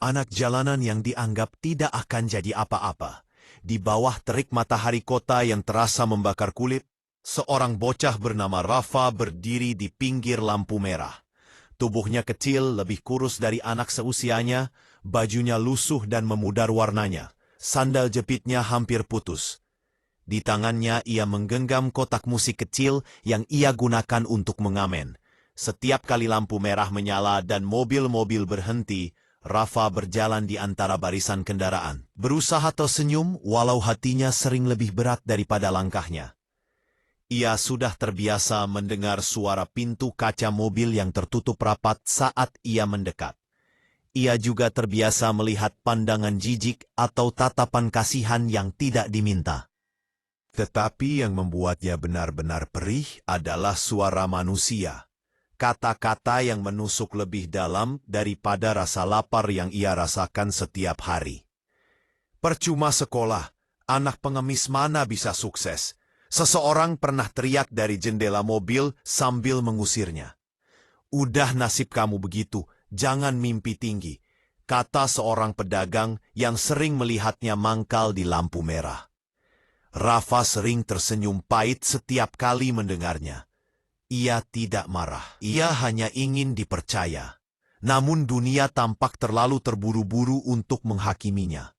anak jalanan yang dianggap tidak akan jadi apa-apa. Di bawah terik matahari kota yang terasa membakar kulit, seorang bocah bernama Rafa berdiri di pinggir lampu merah. Tubuhnya kecil, lebih kurus dari anak seusianya, bajunya lusuh dan memudar warnanya. Sandal jepitnya hampir putus. Di tangannya ia menggenggam kotak musik kecil yang ia gunakan untuk mengamen. Setiap kali lampu merah menyala dan mobil-mobil berhenti, Rafa berjalan di antara barisan kendaraan. Berusaha tersenyum walau hatinya sering lebih berat daripada langkahnya. Ia sudah terbiasa mendengar suara pintu kaca mobil yang tertutup rapat saat ia mendekat. Ia juga terbiasa melihat pandangan jijik atau tatapan kasihan yang tidak diminta. Tetapi yang membuatnya benar-benar perih adalah suara manusia. Kata-kata yang menusuk lebih dalam daripada rasa lapar yang ia rasakan setiap hari. Percuma sekolah, anak pengemis mana bisa sukses? Seseorang pernah teriak dari jendela mobil sambil mengusirnya. Udah nasib kamu begitu, jangan mimpi tinggi, kata seorang pedagang yang sering melihatnya mangkal di lampu merah. Rafa sering tersenyum pahit setiap kali mendengarnya. Ia tidak marah, ia hanya ingin dipercaya. Namun dunia tampak terlalu terburu-buru untuk menghakiminya.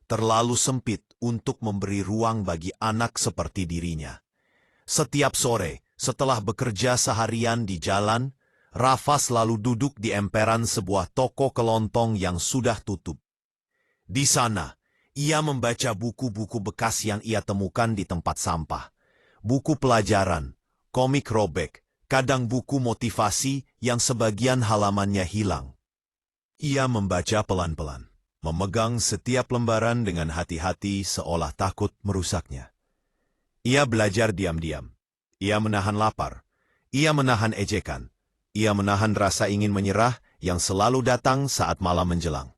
Terlalu sempit untuk memberi ruang bagi anak seperti dirinya. Setiap sore, setelah bekerja seharian di jalan, Rafa selalu duduk di emperan sebuah toko kelontong yang sudah tutup. Di sana, ia membaca buku-buku bekas yang ia temukan di tempat sampah. Buku pelajaran, komik robek, kadang buku motivasi yang sebagian halamannya hilang. Ia membaca pelan-pelan, memegang setiap lembaran dengan hati-hati seolah takut merusaknya. Ia belajar diam-diam. Ia menahan lapar. Ia menahan ejekan. Ia menahan rasa ingin menyerah yang selalu datang saat malam menjelang.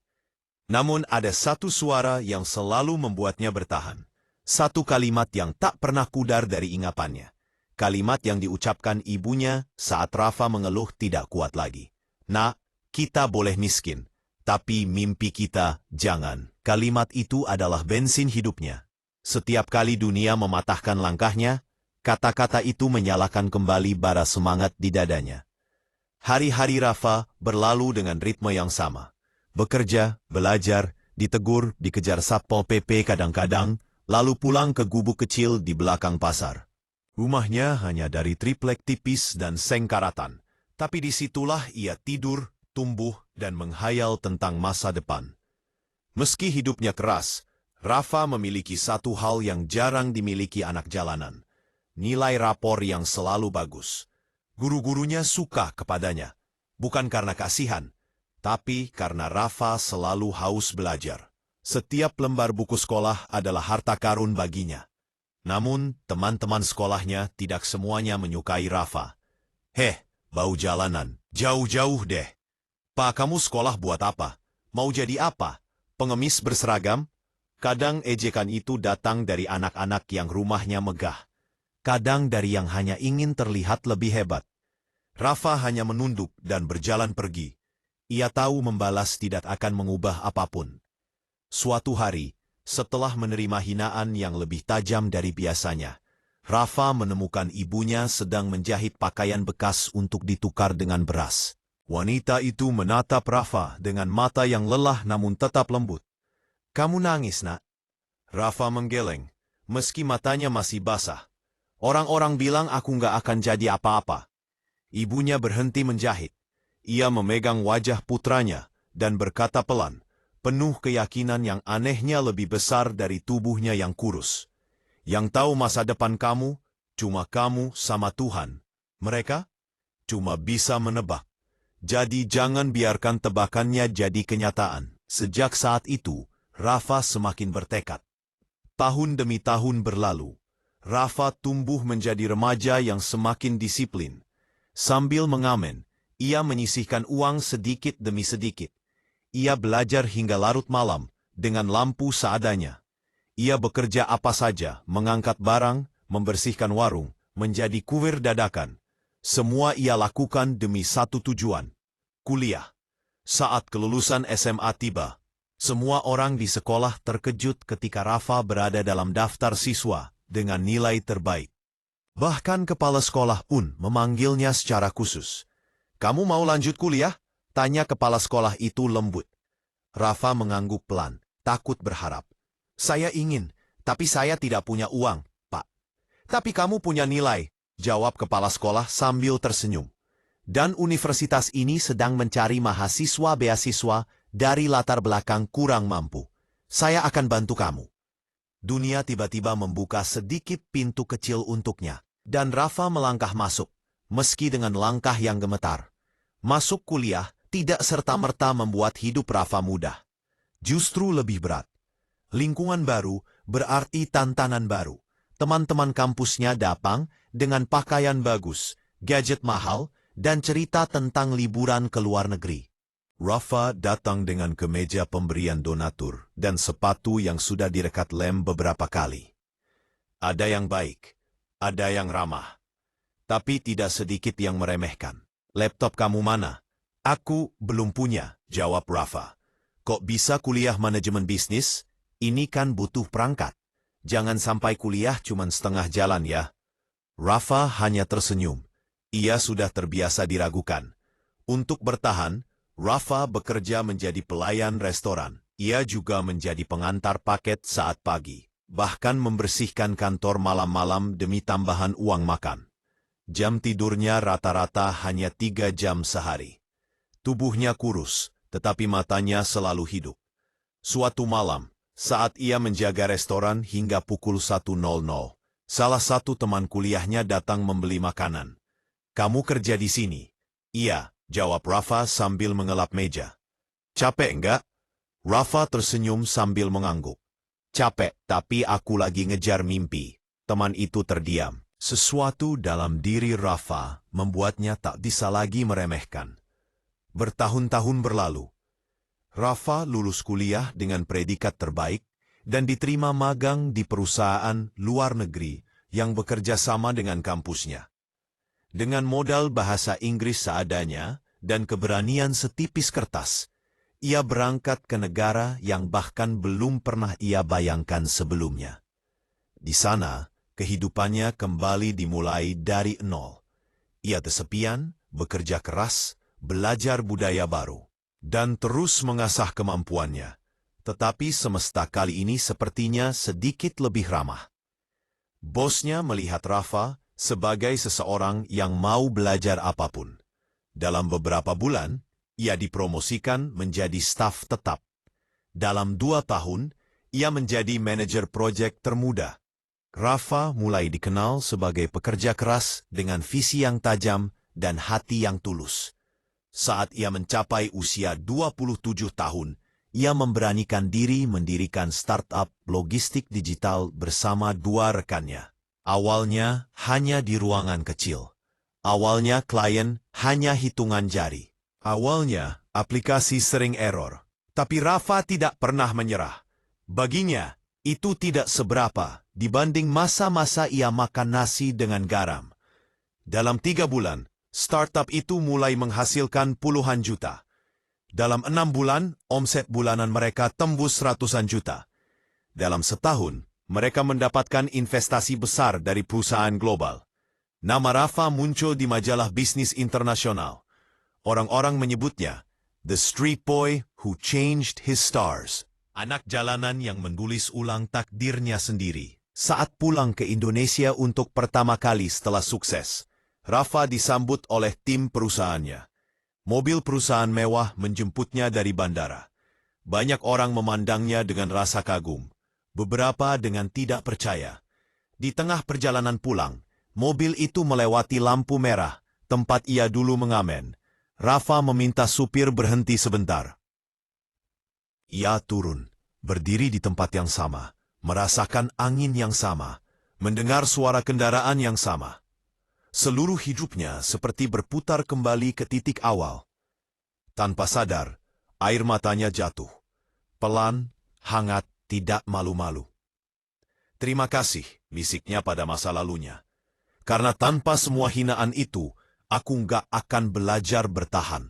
Namun ada satu suara yang selalu membuatnya bertahan. Satu kalimat yang tak pernah pudar dari ingatannya. Kalimat yang diucapkan ibunya saat Rafa mengeluh tidak kuat lagi. Nak, kita boleh miskin, tapi mimpi kita jangan. Kalimat itu adalah bensin hidupnya. Setiap kali dunia mematahkan langkahnya, kata-kata itu menyalakan kembali bara semangat di dadanya. Hari-hari Rafa berlalu dengan ritme yang sama. Bekerja, belajar, ditegur, dikejar Satpol PP kadang-kadang, lalu pulang ke gubuk kecil di belakang pasar. Rumahnya hanya dari triplek tipis dan seng karatan, tapi disitulah ia tidur, tumbuh, dan menghayal tentang masa depan. Meski hidupnya keras, Rafa memiliki satu hal yang jarang dimiliki anak jalanan. Nilai rapor yang selalu bagus. Guru-gurunya suka kepadanya, bukan karena kasihan, tapi karena Rafa selalu haus belajar. Setiap lembar buku sekolah adalah harta karun baginya. Namun, teman-teman sekolahnya tidak semuanya menyukai Rafa. Bau jalanan, jauh-jauh deh. Pak, kamu sekolah buat apa? Mau jadi apa? Pengemis berseragam? Kadang ejekan itu datang dari anak-anak yang rumahnya megah. Kadang dari yang hanya ingin terlihat lebih hebat. Rafa hanya menunduk dan berjalan pergi. Ia tahu membalas tidak akan mengubah apapun. Suatu hari, setelah menerima hinaan yang lebih tajam dari biasanya, Rafa menemukan ibunya sedang menjahit pakaian bekas untuk ditukar dengan beras. Wanita itu menatap Rafa dengan mata yang lelah namun tetap lembut. "Kamu nangis, Nak?" Rafa menggeleng, meski matanya masih basah. "Orang-orang bilang aku nggak akan jadi apa-apa." Ibunya berhenti menjahit. Ia memegang wajah putranya dan berkata pelan, penuh keyakinan yang anehnya lebih besar dari tubuhnya yang kurus. "Yang tahu masa depan kamu, cuma kamu sama Tuhan. Mereka cuma bisa menebak. Jadi jangan biarkan tebakannya jadi kenyataan." Sejak saat itu, Rafa semakin bertekad. Tahun demi tahun berlalu. Rafa tumbuh menjadi remaja yang semakin disiplin. Sambil mengamen, ia menyisihkan uang sedikit demi sedikit. Ia belajar hingga larut malam, dengan lampu seadanya. Ia bekerja apa saja, mengangkat barang, membersihkan warung, menjadi kurir dadakan. Semua ia lakukan demi satu tujuan, kuliah. Saat kelulusan SMA tiba, semua orang di sekolah terkejut ketika Rafa berada dalam daftar siswa dengan nilai terbaik. Bahkan kepala sekolah pun memanggilnya secara khusus. "Kamu mau lanjut kuliah?" tanya kepala sekolah itu lembut. Rafa mengangguk pelan, takut berharap. "Saya ingin, tapi saya tidak punya uang, Pak." "Tapi kamu punya nilai," jawab kepala sekolah sambil tersenyum. "Dan universitas ini sedang mencari mahasiswa beasiswa dari latar belakang kurang mampu. Saya akan bantu kamu." Dunia tiba-tiba membuka sedikit pintu kecil untuknya, dan Rafa melangkah masuk, meski dengan langkah yang gemetar. Masuk kuliah tidak serta-merta membuat hidup Rafa mudah. Justru lebih berat. Lingkungan baru berarti tantangan baru. Teman-teman kampusnya datang dengan pakaian bagus, gadget mahal, dan cerita tentang liburan ke luar negeri. Rafa datang dengan kemeja pemberian donatur dan sepatu yang sudah direkat lem beberapa kali. Ada yang baik, ada yang ramah, tapi tidak sedikit yang meremehkan. "Laptop kamu mana?" "Aku belum punya," jawab Rafa. "Kok bisa kuliah manajemen bisnis? Ini kan butuh perangkat. Jangan sampai kuliah cuma setengah jalan ya." Rafa hanya tersenyum. Ia sudah terbiasa diragukan. Untuk bertahan, Rafa bekerja menjadi pelayan restoran. Ia juga menjadi pengantar paket saat pagi, bahkan membersihkan kantor malam-malam demi tambahan uang makan. Jam tidurnya rata-rata hanya 3 jam sehari. Tubuhnya kurus, tetapi matanya selalu hidup. Suatu malam, saat ia menjaga restoran hingga pukul 1.00, salah satu teman kuliahnya datang membeli makanan. "Kamu kerja di sini?" "Iya," jawab Rafa sambil mengelap meja. "Capek enggak?" Rafa tersenyum sambil mengangguk. "Capek, tapi aku lagi ngejar mimpi." Teman itu terdiam. Sesuatu dalam diri Rafa membuatnya tak bisa lagi meremehkan. Bertahun-tahun berlalu. Rafa lulus kuliah dengan predikat terbaik dan diterima magang di perusahaan luar negeri yang bekerja sama dengan kampusnya. Dengan modal bahasa Inggris seadanya dan keberanian setipis kertas, ia berangkat ke negara yang bahkan belum pernah ia bayangkan sebelumnya. Di sana, kehidupannya kembali dimulai dari nol. Ia kesepian, bekerja keras, belajar budaya baru, dan terus mengasah kemampuannya. Tetapi semesta kali ini sepertinya sedikit lebih ramah. Bosnya melihat Rafa sebagai seseorang yang mau belajar apapun. Dalam beberapa bulan, ia dipromosikan menjadi staf tetap. Dalam 2 tahun, ia menjadi manajer proyek termuda. Rafa mulai dikenal sebagai pekerja keras dengan visi yang tajam dan hati yang tulus. Saat ia mencapai usia 27 tahun, ia memberanikan diri mendirikan startup logistik digital bersama 2 rekannya. Awalnya hanya di ruangan kecil. Awalnya klien hanya hitungan jari. Awalnya aplikasi sering error. Tapi Rafa tidak pernah menyerah. Baginya, itu tidak seberapa dibanding masa-masa ia makan nasi dengan garam. Dalam 3 bulan, startup itu mulai menghasilkan puluhan juta. Dalam 6 bulan, omset bulanan mereka tembus ratusan juta. Dalam setahun, mereka mendapatkan investasi besar dari perusahaan global. Nama Rafa muncul di majalah bisnis internasional. Orang-orang menyebutnya The Street Boy Who Changed His Stars. Anak jalanan yang menulis ulang takdirnya sendiri. Saat pulang ke Indonesia untuk pertama kali setelah sukses, Rafa disambut oleh tim perusahaannya. Mobil perusahaan mewah menjemputnya dari bandara. Banyak orang memandangnya dengan rasa kagum. Beberapa dengan tidak percaya. Di tengah perjalanan pulang, mobil itu melewati lampu merah, tempat ia dulu mengamen. Rafa meminta supir berhenti sebentar. Ia turun, berdiri di tempat yang sama, merasakan angin yang sama, mendengar suara kendaraan yang sama. Seluruh hidupnya seperti berputar kembali ke titik awal. Tanpa sadar, air matanya jatuh. Pelan, hangat, tidak malu-malu. "Terima kasih," bisiknya pada masa lalunya. "Karena tanpa semua hinaan itu, aku nggak akan belajar bertahan."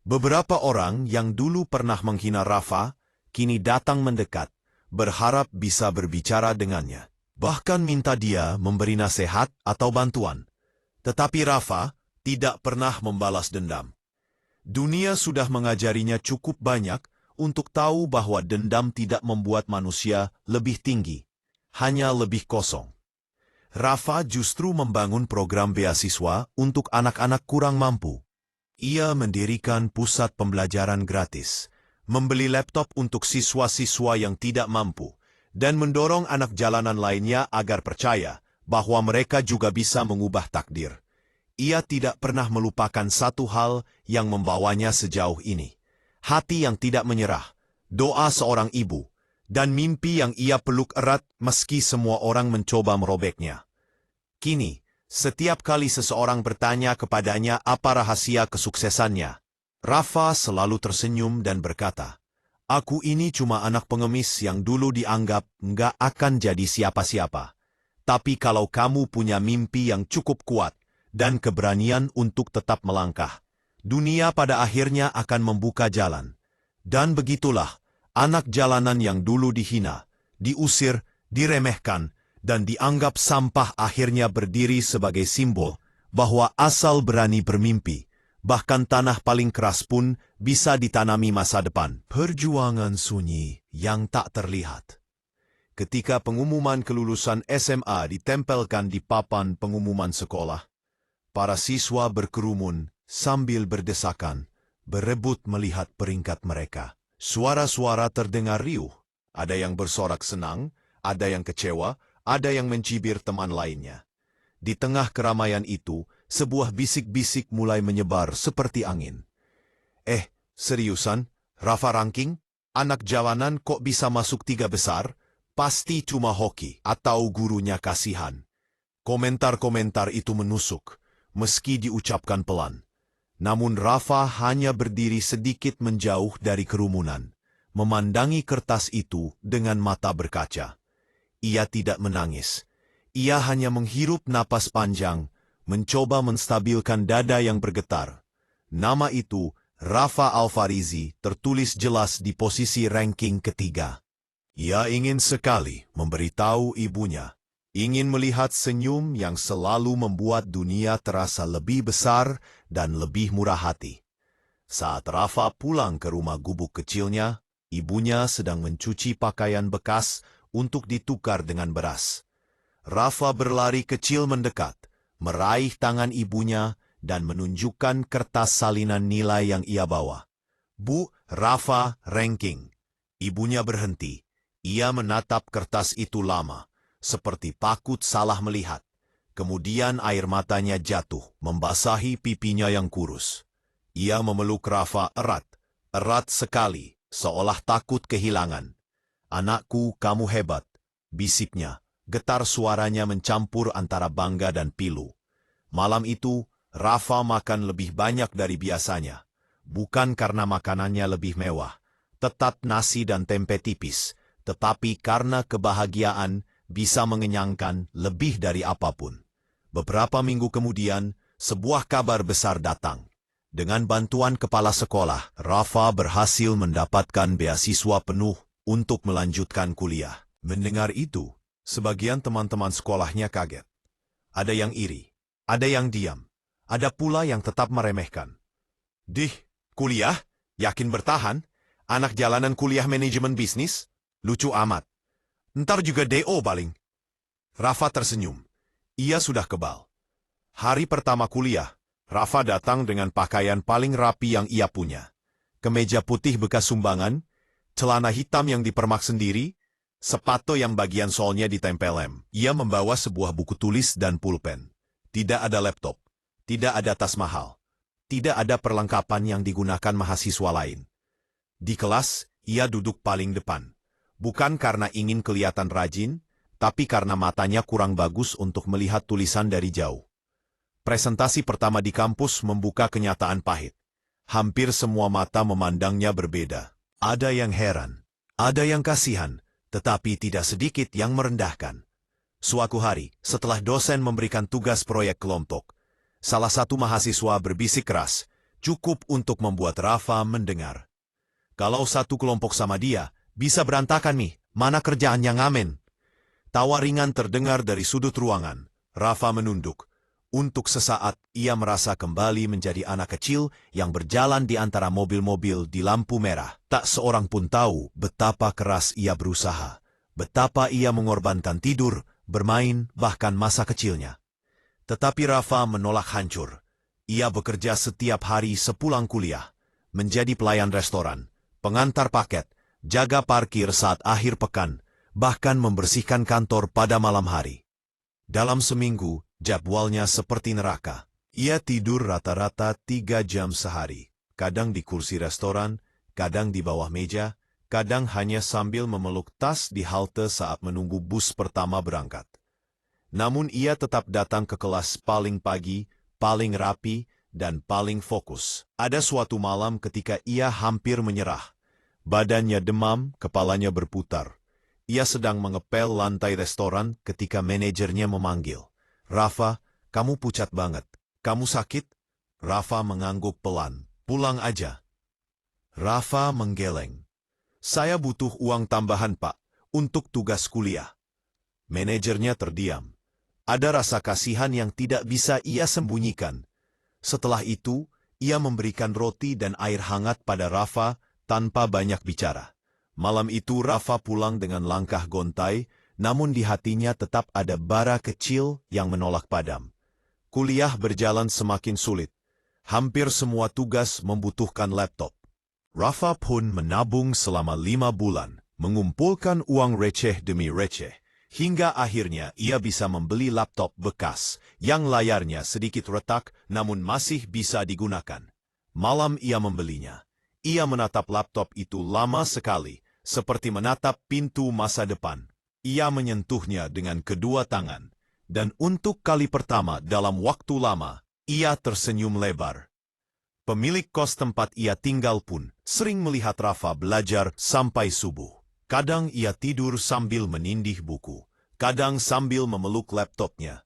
Beberapa orang yang dulu pernah menghina Rafa, kini datang mendekat, berharap bisa berbicara dengannya. Bahkan minta dia memberi nasihat atau bantuan. Tetapi Rafa tidak pernah membalas dendam. Dunia sudah mengajarinya cukup banyak untuk tahu bahwa dendam tidak membuat manusia lebih tinggi, hanya lebih kosong. Rafa justru membangun program beasiswa untuk anak-anak kurang mampu. Ia mendirikan pusat pembelajaran gratis, membeli laptop untuk siswa-siswa yang tidak mampu, dan mendorong anak jalanan lainnya agar percaya bahwa mereka juga bisa mengubah takdir. Ia tidak pernah melupakan satu hal yang membawanya sejauh ini. Hati yang tidak menyerah, doa seorang ibu, dan mimpi yang ia peluk erat meski semua orang mencoba merobeknya. Kini, setiap kali seseorang bertanya kepadanya apa rahasia kesuksesannya, Rafa selalu tersenyum dan berkata, "Aku ini cuma anak pengemis yang dulu dianggap nggak akan jadi siapa-siapa. Tapi kalau kamu punya mimpi yang cukup kuat dan keberanian untuk tetap melangkah, dunia pada akhirnya akan membuka jalan." Dan begitulah, anak jalanan yang dulu dihina, diusir, diremehkan, dan dianggap sampah akhirnya berdiri sebagai simbol bahwa asal berani bermimpi, bahkan tanah paling keras pun bisa ditanami masa depan. Perjuangan sunyi yang tak terlihat. Ketika pengumuman kelulusan SMA ditempelkan di papan pengumuman sekolah, para siswa berkerumun sambil berdesakan, berebut melihat peringkat mereka. Suara-suara terdengar riuh, ada yang bersorak senang, ada yang kecewa, ada yang mencibir teman lainnya. Di tengah keramaian itu, sebuah bisik-bisik mulai menyebar seperti angin. Seriusan? Rafa ranking? Anak jalanan kok bisa masuk 3 besar? Pasti cuma hoki atau gurunya kasihan. Komentar-komentar itu menusuk, meski diucapkan pelan. Namun Rafa hanya berdiri sedikit menjauh dari kerumunan, memandangi kertas itu dengan mata berkaca. Ia tidak menangis. Ia hanya menghirup napas panjang, mencoba menstabilkan dada yang bergetar. Nama itu, Rafa Alfarizi, tertulis jelas di posisi ranking ketiga. Ia ingin sekali memberitahu ibunya, ingin melihat senyum yang selalu membuat dunia terasa lebih besar dan lebih murah hati. Saat Rafa pulang ke rumah gubuk kecilnya, ibunya sedang mencuci pakaian bekas untuk ditukar dengan beras. Rafa berlari kecil mendekat, meraih tangan ibunya dan menunjukkan kertas salinan nilai yang ia bawa. "Bu, Rafa ranking." Ibunya berhenti. Ia menatap kertas itu lama, seperti takut salah melihat. Kemudian air matanya jatuh, membasahi pipinya yang kurus. Ia memeluk Rafa erat, erat sekali, seolah takut kehilangan. "Anakku, kamu hebat," bisiknya. Getar suaranya mencampur antara bangga dan pilu. Malam itu, Rafa makan lebih banyak dari biasanya. Bukan karena makanannya lebih mewah, tetap nasi dan tempe tipis, tetapi karena kebahagiaan bisa mengenyangkan lebih dari apapun. Beberapa minggu kemudian, sebuah kabar besar datang. Dengan bantuan kepala sekolah, Rafa berhasil mendapatkan beasiswa penuh untuk melanjutkan kuliah. Mendengar itu, sebagian teman-teman sekolahnya kaget. Ada yang iri, ada yang diam, ada pula yang tetap meremehkan. Kuliah? Yakin bertahan? Anak jalanan kuliah manajemen bisnis? Lucu amat. Ntar juga DO paling." Rafa tersenyum. Ia sudah kebal. Hari pertama kuliah, Rafa datang dengan pakaian paling rapi yang ia punya. Kemeja putih bekas sumbangan, celana hitam yang dipermak sendiri, sepatu yang bagian solnya ditempel lem. Ia membawa sebuah buku tulis dan pulpen. Tidak ada laptop, tidak ada tas mahal, tidak ada perlengkapan yang digunakan mahasiswa lain. Di kelas, ia duduk paling depan. Bukan karena ingin kelihatan rajin, tapi karena matanya kurang bagus untuk melihat tulisan dari jauh. Presentasi pertama di kampus membuka kenyataan pahit. Hampir semua mata memandangnya berbeda. Ada yang heran, ada yang kasihan, tetapi tidak sedikit yang merendahkan. Suatu hari, setelah dosen memberikan tugas proyek kelompok, salah satu mahasiswa berbisik keras, Cukup untuk membuat Rafa mendengar. Kalau satu kelompok sama dia, bisa berantakan nih, mana kerjaannya ngamen. Tawa ringan terdengar dari sudut ruangan. Rafa menunduk. Untuk sesaat, ia merasa kembali menjadi anak kecil yang berjalan di antara mobil-mobil di lampu merah. Tak seorang pun tahu betapa keras ia berusaha, betapa ia mengorbankan tidur, bermain, bahkan masa kecilnya. Tetapi Rafa menolak hancur. Ia bekerja setiap hari sepulang kuliah, menjadi pelayan restoran, pengantar paket, jaga parkir saat akhir pekan, bahkan membersihkan kantor pada malam hari. Dalam seminggu, jadwalnya seperti neraka. Ia tidur rata-rata 3 jam sehari, kadang di kursi restoran, kadang di bawah meja, kadang hanya sambil memeluk tas di halte saat menunggu bus pertama berangkat. Namun ia tetap datang ke kelas paling pagi, paling rapi, dan paling fokus. Ada suatu malam ketika ia hampir menyerah. Badannya demam, kepalanya berputar. Ia sedang mengepel lantai restoran ketika manajernya memanggil. "Rafa, kamu pucat banget. Kamu sakit?" Rafa mengangguk pelan. "Pulang aja." Rafa menggeleng. "Saya butuh uang tambahan, Pak, untuk tugas kuliah." Manajernya terdiam. Ada rasa kasihan yang tidak bisa ia sembunyikan. Setelah itu, ia memberikan roti dan air hangat pada Rafa tanpa banyak bicara. Malam itu Rafa pulang dengan langkah gontai, namun di hatinya tetap ada bara kecil yang menolak padam. Kuliah berjalan semakin sulit. Hampir semua tugas membutuhkan laptop. Rafa pun menabung selama 5 bulan, mengumpulkan uang receh demi receh, hingga akhirnya ia bisa membeli laptop bekas, yang layarnya sedikit retak namun masih bisa digunakan. Malam ia membelinya. Ia menatap laptop itu lama sekali, seperti menatap pintu masa depan. Ia menyentuhnya dengan kedua tangan, dan untuk kali pertama dalam waktu lama, ia tersenyum lebar. Pemilik kos tempat ia tinggal pun sering melihat Rafa belajar sampai subuh. Kadang ia tidur sambil menindih buku, kadang sambil memeluk laptopnya.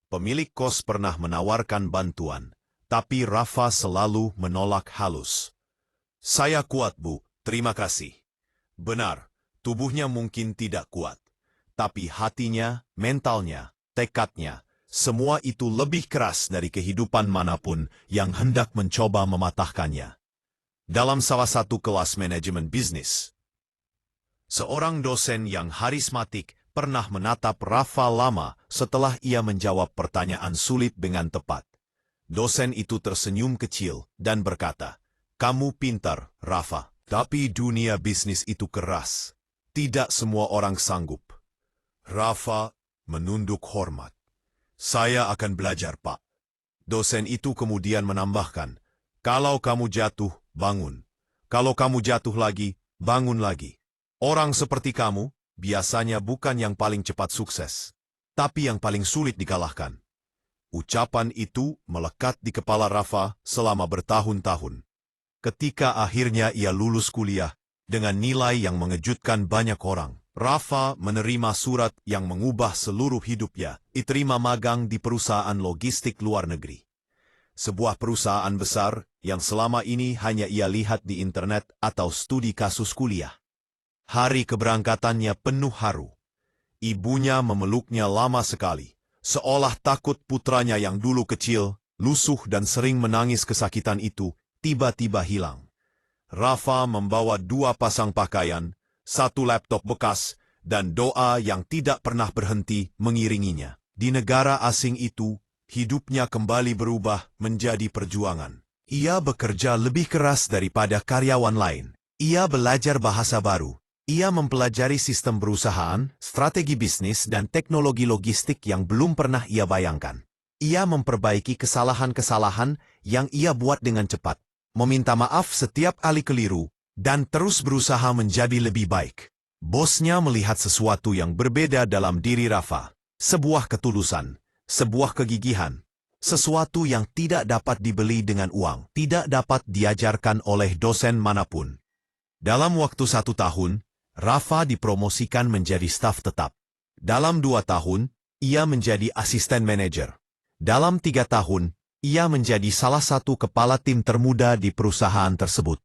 Pemilik kos pernah menawarkan bantuan, tapi Rafa selalu menolak halus. "Saya kuat, Bu, terima kasih." Benar, tubuhnya mungkin tidak kuat, tapi hatinya, mentalnya, tekadnya, semua itu lebih keras dari kehidupan manapun yang hendak mencoba mematahkannya. Dalam salah satu kelas manajemen bisnis, seorang dosen yang harismatik pernah menatap Rafa lama setelah ia menjawab pertanyaan sulit dengan tepat. Dosen itu tersenyum kecil dan berkata, "Kamu pintar, Rafa. Tapi dunia bisnis itu keras. Tidak semua orang sanggup." Rafa menunduk hormat. "Saya akan belajar, Pak." Dosen itu kemudian menambahkan, "Kalau kamu jatuh, bangun. Kalau kamu jatuh lagi, bangun lagi. Orang seperti kamu biasanya bukan yang paling cepat sukses, tapi yang paling sulit dikalahkan." Ucapan itu melekat di kepala Rafa selama bertahun-tahun. Ketika akhirnya ia lulus kuliah dengan nilai yang mengejutkan banyak orang, Rafa menerima surat yang mengubah seluruh hidupnya. Diterima magang di perusahaan logistik luar negeri. Sebuah perusahaan besar yang selama ini hanya ia lihat di internet atau studi kasus kuliah. Hari keberangkatannya penuh haru. Ibunya memeluknya lama sekali, seolah takut putranya yang dulu kecil, lusuh dan sering menangis kesakitan itu tiba-tiba hilang. Rafa membawa 2 pasang pakaian, 1 laptop bekas, dan doa yang tidak pernah berhenti mengiringinya. Di negara asing itu, hidupnya kembali berubah menjadi perjuangan. Ia bekerja lebih keras daripada karyawan lain. Ia belajar bahasa baru. Ia mempelajari sistem perusahaan, strategi bisnis, dan teknologi logistik yang belum pernah ia bayangkan. Ia memperbaiki kesalahan-kesalahan yang ia buat dengan cepat, meminta maaf setiap kali keliru, dan terus berusaha menjadi lebih baik. Bosnya melihat sesuatu yang berbeda dalam diri Rafa. Sebuah ketulusan, sebuah kegigihan, sesuatu yang tidak dapat dibeli dengan uang, tidak dapat diajarkan oleh dosen manapun. Dalam waktu 1 tahun, Rafa dipromosikan menjadi staf tetap. Dalam 2 tahun, ia menjadi asisten manajer. Dalam 3 tahun, Ia menjadi salah satu kepala tim termuda di perusahaan tersebut.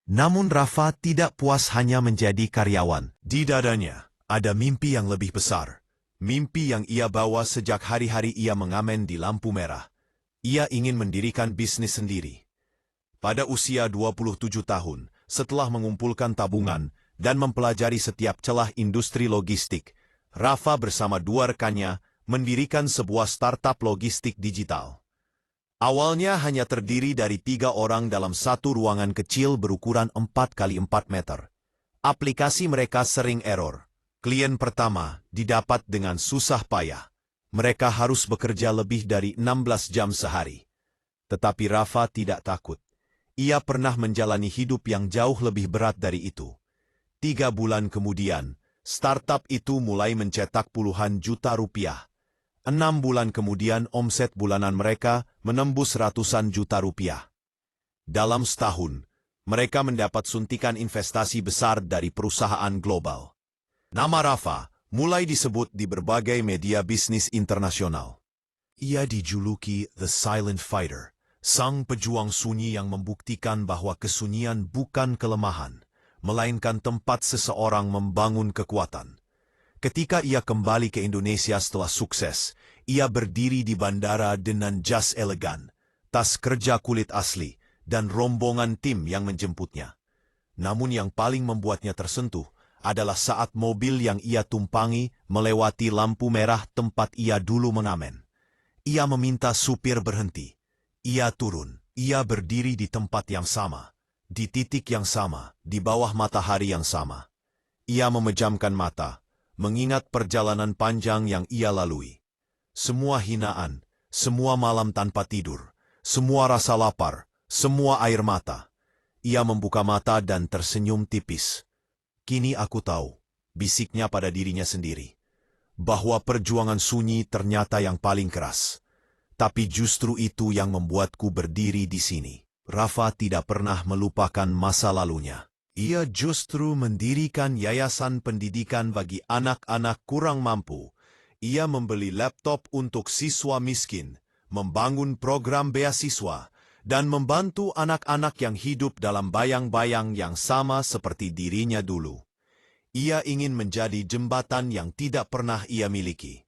Namun Rafa tidak puas hanya menjadi karyawan. Di dadanya, ada mimpi yang lebih besar. Mimpi yang ia bawa sejak hari-hari ia mengamen di lampu merah. Ia ingin mendirikan bisnis sendiri. Pada usia 27 tahun, setelah mengumpulkan tabungan dan mempelajari setiap celah industri logistik, Rafa bersama dua rekannya mendirikan sebuah startup logistik digital. Awalnya hanya terdiri dari 3 orang dalam satu ruangan kecil berukuran 4x4 meter. Aplikasi mereka sering error. Klien pertama didapat dengan susah payah. Mereka harus bekerja lebih dari 16 jam sehari. Tetapi Rafa tidak takut. Ia pernah menjalani hidup yang jauh lebih berat dari itu. 3 bulan kemudian, startup itu mulai mencetak puluhan juta rupiah. 6 bulan kemudian omset bulanan mereka menembus ratusan juta rupiah. Dalam setahun, mereka mendapat suntikan investasi besar dari perusahaan global. Nama Rafa mulai disebut di berbagai media bisnis internasional. Ia dijuluki The Silent Fighter, sang pejuang sunyi yang membuktikan bahwa kesunyian bukan kelemahan, melainkan tempat seseorang membangun kekuatan. Ketika ia kembali ke Indonesia setelah sukses, ia berdiri di bandara dengan jas elegan, tas kerja kulit asli, dan rombongan tim yang menjemputnya. Namun yang paling membuatnya tersentuh adalah saat mobil yang ia tumpangi melewati lampu merah tempat ia dulu mengamen. Ia meminta supir berhenti. Ia turun. Ia berdiri di tempat yang sama, di titik yang sama, di bawah matahari yang sama. Ia memejamkan mata, mengingat perjalanan panjang yang ia lalui. Semua hinaan, semua malam tanpa tidur, semua rasa lapar, semua air mata. Ia membuka mata dan tersenyum tipis. Kini aku tahu, bisiknya pada dirinya sendiri, bahwa perjuangan sunyi ternyata yang paling keras. Tapi justru itu yang membuatku berdiri di sini. Rafa tidak pernah melupakan masa lalunya. Ia justru mendirikan yayasan pendidikan bagi anak-anak kurang mampu. Ia membeli laptop untuk siswa miskin, membangun program beasiswa, dan membantu anak-anak yang hidup dalam bayang-bayang yang sama seperti dirinya dulu. Ia ingin menjadi jembatan yang tidak pernah ia miliki.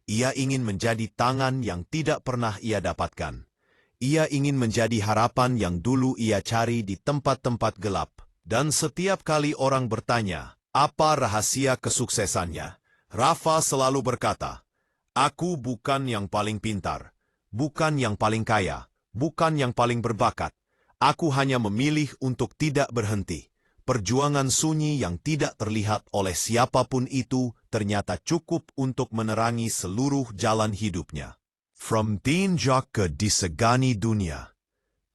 Ia ingin menjadi tangan yang tidak pernah ia dapatkan. Ia ingin menjadi harapan yang dulu ia cari di tempat-tempat gelap. Dan setiap kali orang bertanya, apa rahasia kesuksesannya? Rafa selalu berkata, aku bukan yang paling pintar, bukan yang paling kaya, bukan yang paling berbakat. Aku hanya memilih untuk tidak berhenti. Perjuangan sunyi yang tidak terlihat oleh siapapun itu ternyata cukup untuk menerangi seluruh jalan hidupnya. From tinjak ke disegani dunia.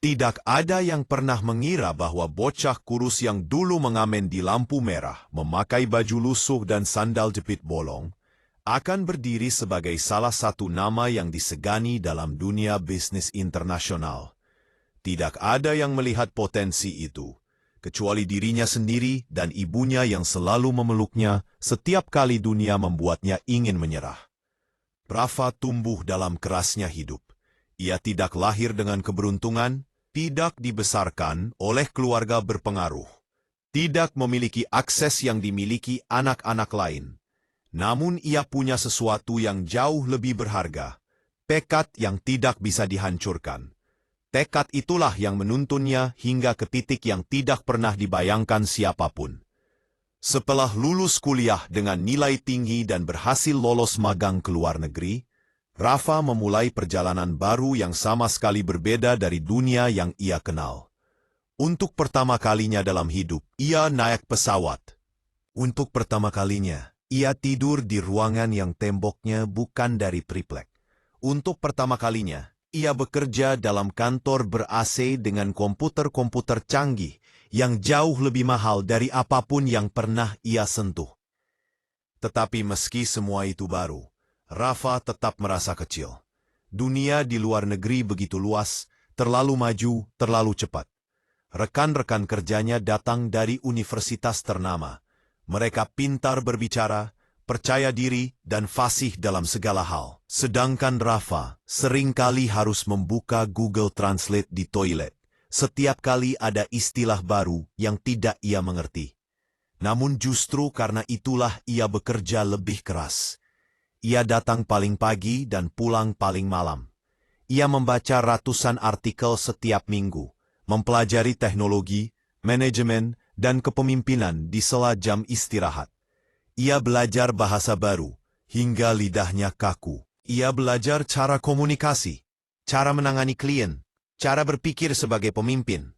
Tidak ada yang pernah mengira bahwa bocah kurus yang dulu mengamen di lampu merah, memakai baju lusuh dan sandal jepit bolong, akan berdiri sebagai salah satu nama yang disegani dalam dunia bisnis internasional. Tidak ada yang melihat potensi itu, kecuali dirinya sendiri dan ibunya yang selalu memeluknya setiap kali dunia membuatnya ingin menyerah. Rafa tumbuh dalam kerasnya hidup. Ia tidak lahir dengan keberuntungan, tidak dibesarkan oleh keluarga berpengaruh, tidak memiliki akses yang dimiliki anak-anak lain. Namun ia punya sesuatu yang jauh lebih berharga, tekad yang tidak bisa dihancurkan. Tekad itulah yang menuntunnya hingga ke titik yang tidak pernah dibayangkan siapapun. Setelah lulus kuliah dengan nilai tinggi dan berhasil lolos magang ke luar negeri, Rafa memulai perjalanan baru yang sama sekali berbeda dari dunia yang ia kenal. Untuk pertama kalinya dalam hidup, ia naik pesawat. Untuk pertama kalinya, ia tidur di ruangan yang temboknya bukan dari triplek. Untuk pertama kalinya, ia bekerja dalam kantor ber-AC dengan komputer-komputer canggih yang jauh lebih mahal dari apapun yang pernah ia sentuh. Tetapi meski semua itu baru, Rafa tetap merasa kecil. Dunia di luar negeri begitu luas, terlalu maju, terlalu cepat. Rekan-rekan kerjanya datang dari universitas ternama. Mereka pintar berbicara, percaya diri, dan fasih dalam segala hal. Sedangkan Rafa seringkali harus membuka Google Translate di toilet. Setiap kali ada istilah baru yang tidak ia mengerti. Namun justru karena itulah ia bekerja lebih keras. Ia datang paling pagi dan pulang paling malam. Ia membaca ratusan artikel setiap minggu, mempelajari teknologi, manajemen, dan kepemimpinan di sela jam istirahat. Ia belajar bahasa baru, hingga lidahnya kaku. Ia belajar cara komunikasi, cara menangani klien, cara berpikir sebagai pemimpin.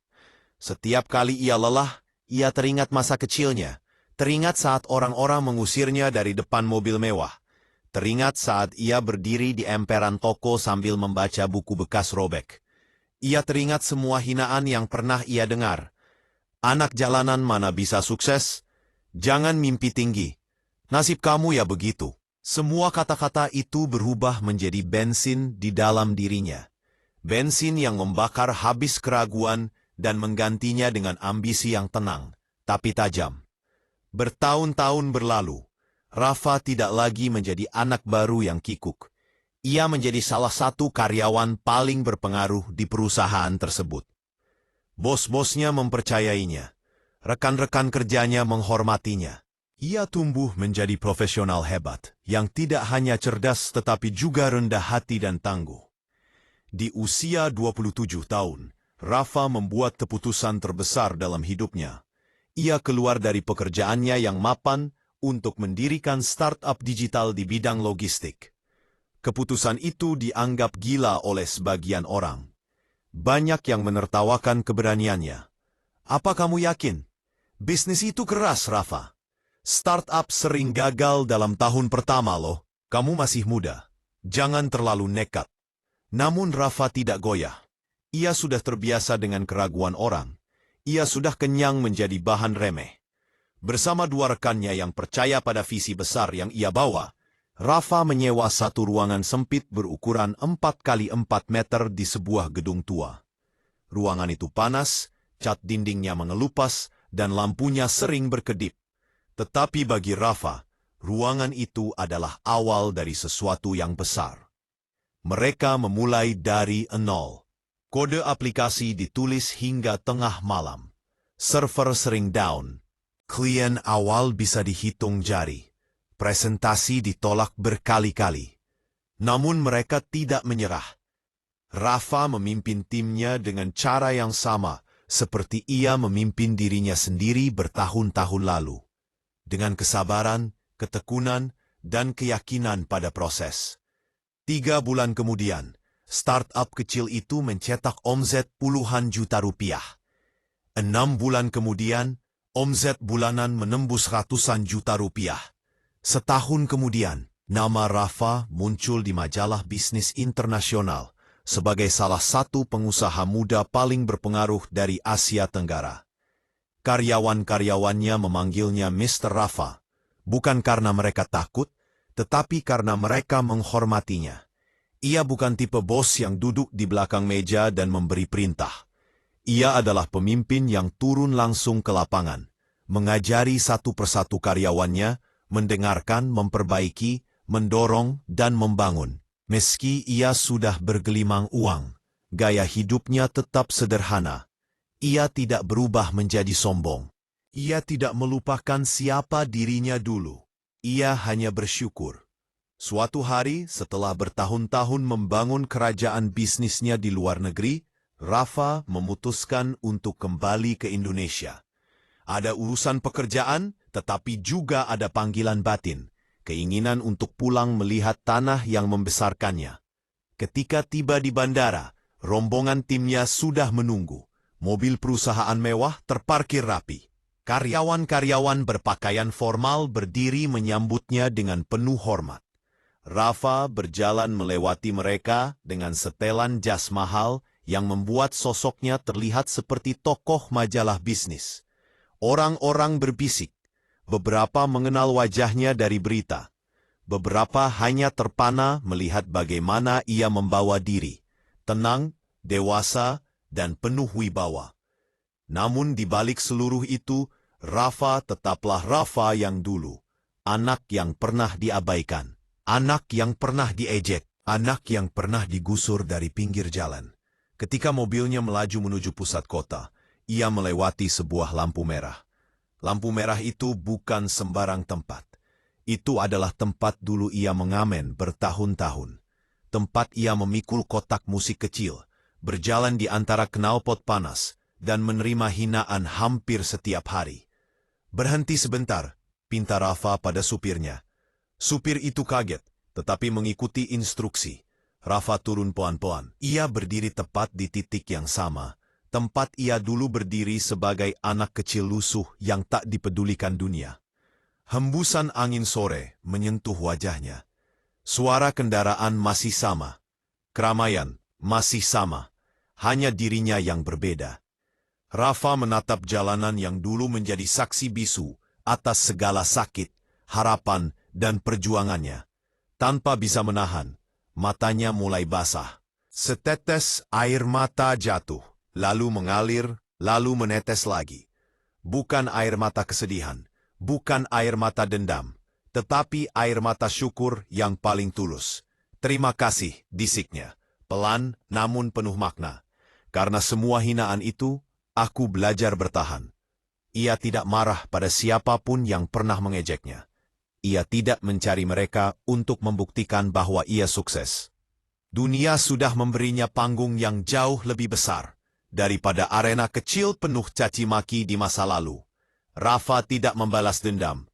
Setiap kali ia lelah, ia teringat masa kecilnya, teringat saat orang-orang mengusirnya dari depan mobil mewah. Teringat saat ia berdiri di emperan toko sambil membaca buku bekas robek. Ia teringat semua hinaan yang pernah ia dengar. Anak jalanan mana bisa sukses? Jangan mimpi tinggi. Nasib kamu ya begitu. Semua kata-kata itu berubah menjadi bensin di dalam dirinya. Bensin yang membakar habis keraguan dan menggantinya dengan ambisi yang tenang, tapi tajam. Bertahun-tahun berlalu. Rafa tidak lagi menjadi anak baru yang kikuk. Ia menjadi salah satu karyawan paling berpengaruh di perusahaan tersebut. Bos-bosnya mempercayainya. Rekan-rekan kerjanya menghormatinya. Ia tumbuh menjadi profesional hebat, yang tidak hanya cerdas tetapi juga rendah hati dan tangguh. Di usia 27 tahun, Rafa membuat keputusan terbesar dalam hidupnya. Ia keluar dari pekerjaannya yang mapan, untuk mendirikan startup digital di bidang logistik. Keputusan itu dianggap gila oleh sebagian orang. Banyak yang menertawakan keberaniannya. Apa kamu yakin? Bisnis itu keras, Rafa. Startup sering gagal dalam tahun pertama loh. Kamu masih muda. Jangan terlalu nekat. Namun Rafa tidak goyah. Ia sudah terbiasa dengan keraguan orang. Ia sudah kenyang menjadi bahan remeh. Bersama dua rekannya yang percaya pada visi besar yang ia bawa, Rafa menyewa satu ruangan sempit berukuran 4x4 meter di sebuah gedung tua. Ruangan itu panas, cat dindingnya mengelupas, dan lampunya sering berkedip. Tetapi bagi Rafa, ruangan itu adalah awal dari sesuatu yang besar. Mereka memulai dari nol. Kode aplikasi ditulis hingga tengah malam. Server sering down. Klien awal bisa dihitung jari. Presentasi ditolak berkali-kali. Namun mereka tidak menyerah. Rafa memimpin timnya dengan cara yang sama seperti ia memimpin dirinya sendiri bertahun-tahun lalu. Dengan kesabaran, ketekunan, dan keyakinan pada proses. 3 bulan kemudian, startup kecil itu mencetak omset puluhan juta rupiah. 6 bulan kemudian, omset bulanan menembus ratusan juta rupiah. Setahun kemudian, nama Rafa muncul di majalah bisnis internasional sebagai salah satu pengusaha muda paling berpengaruh dari Asia Tenggara. Karyawan-karyawannya memanggilnya Mr. Rafa, bukan karena mereka takut, tetapi karena mereka menghormatinya. Ia bukan tipe bos yang duduk di belakang meja dan memberi perintah. Ia adalah pemimpin yang turun langsung ke lapangan, mengajari satu persatu karyawannya, mendengarkan, memperbaiki, mendorong, dan membangun. Meski ia sudah bergelimang uang, gaya hidupnya tetap sederhana. Ia tidak berubah menjadi sombong. Ia tidak melupakan siapa dirinya dulu. Ia hanya bersyukur. Suatu hari setelah bertahun-tahun membangun kerajaan bisnisnya di luar negeri, Rafa memutuskan untuk kembali ke Indonesia. Ada urusan pekerjaan, tetapi juga ada panggilan batin, keinginan untuk pulang melihat tanah yang membesarkannya. Ketika tiba di bandara, rombongan timnya sudah menunggu. Mobil perusahaan mewah terparkir rapi. Karyawan-karyawan berpakaian formal berdiri menyambutnya dengan penuh hormat. Rafa berjalan melewati mereka dengan setelan jas mahal yang membuat sosoknya terlihat seperti tokoh majalah bisnis. Orang-orang berbisik. Beberapa mengenal wajahnya dari berita. Beberapa hanya terpana melihat bagaimana ia membawa diri. Tenang, dewasa, dan penuh wibawa. Namun di balik seluruh itu, Rafa tetaplah Rafa yang dulu. anak yang pernah diabaikan, anak yang pernah diejek, anak yang pernah digusur dari pinggir jalan. Ketika mobilnya melaju menuju pusat kota, ia melewati sebuah lampu merah. Lampu merah itu bukan sembarang tempat. Itu adalah tempat dulu ia mengamen bertahun-tahun. Tempat ia memikul kotak musik kecil, berjalan di antara knalpot panas, dan menerima hinaan hampir setiap hari. "Berhenti sebentar," pinta Rafa pada supirnya. Supir itu kaget, tetapi mengikuti instruksi. Rafa turun pelan-pelan. Ia berdiri tepat di titik yang sama, tempat ia dulu berdiri sebagai anak kecil lusuh yang tak dipedulikan dunia. Hembusan angin sore menyentuh wajahnya. Suara kendaraan masih sama. Keramaian masih sama. Hanya dirinya yang berbeda. Rafa menatap jalanan yang dulu menjadi saksi bisu atas segala sakit, harapan, dan perjuangannya. Tanpa bisa menahan, matanya mulai basah. Setetes air mata jatuh, lalu mengalir, lalu menetes lagi. Bukan air mata kesedihan, bukan air mata dendam, tetapi air mata syukur yang paling tulus. "Terima kasih," bisiknya, pelan namun penuh makna. "Karena semua hinaan itu, aku belajar bertahan." Ia tidak marah pada siapapun yang pernah mengejeknya. Ia tidak mencari mereka untuk membuktikan bahwa ia sukses. Dunia sudah memberinya panggung yang jauh lebih besar daripada arena kecil penuh caci maki di masa lalu. Rafa tidak membalas dendam.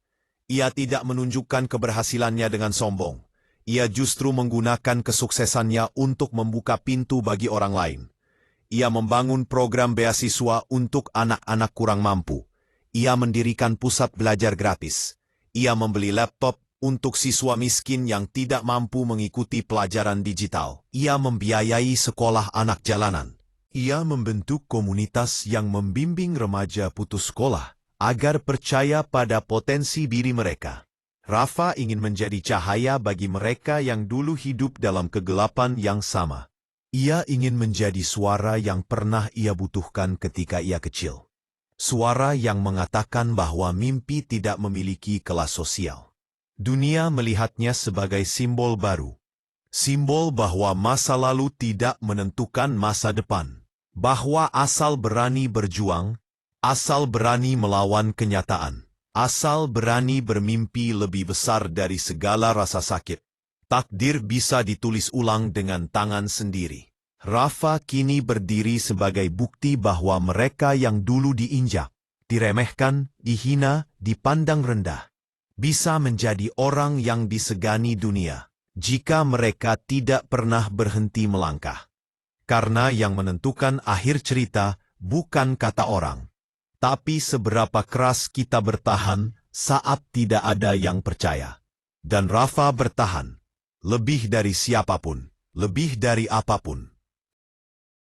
Ia tidak menunjukkan keberhasilannya dengan sombong. Ia justru menggunakan kesuksesannya untuk membuka pintu bagi orang lain. Ia membangun program beasiswa untuk anak-anak kurang mampu. Ia mendirikan pusat belajar gratis. Ia membeli laptop untuk siswa miskin yang tidak mampu mengikuti pelajaran digital. Ia membiayai sekolah anak jalanan. Ia membentuk komunitas yang membimbing remaja putus sekolah agar percaya pada potensi diri mereka. Rafa ingin menjadi cahaya bagi mereka yang dulu hidup dalam kegelapan yang sama. Ia ingin menjadi suara yang pernah ia butuhkan ketika ia kecil. Suara yang mengatakan bahwa mimpi tidak memiliki kelas sosial. Dunia melihatnya sebagai simbol baru. Simbol bahwa masa lalu tidak menentukan masa depan. Bahwa asal berani berjuang, asal berani melawan kenyataan, asal berani bermimpi lebih besar dari segala rasa sakit, takdir bisa ditulis ulang dengan tangan sendiri. Rafa kini berdiri sebagai bukti bahwa mereka yang dulu diinjak, diremehkan, dihina, dipandang rendah, bisa menjadi orang yang disegani dunia jika mereka tidak pernah berhenti melangkah. Karena yang menentukan akhir cerita bukan kata orang, tapi seberapa keras kita bertahan saat tidak ada yang percaya. Dan Rafa bertahan, lebih dari siapapun, lebih dari apapun.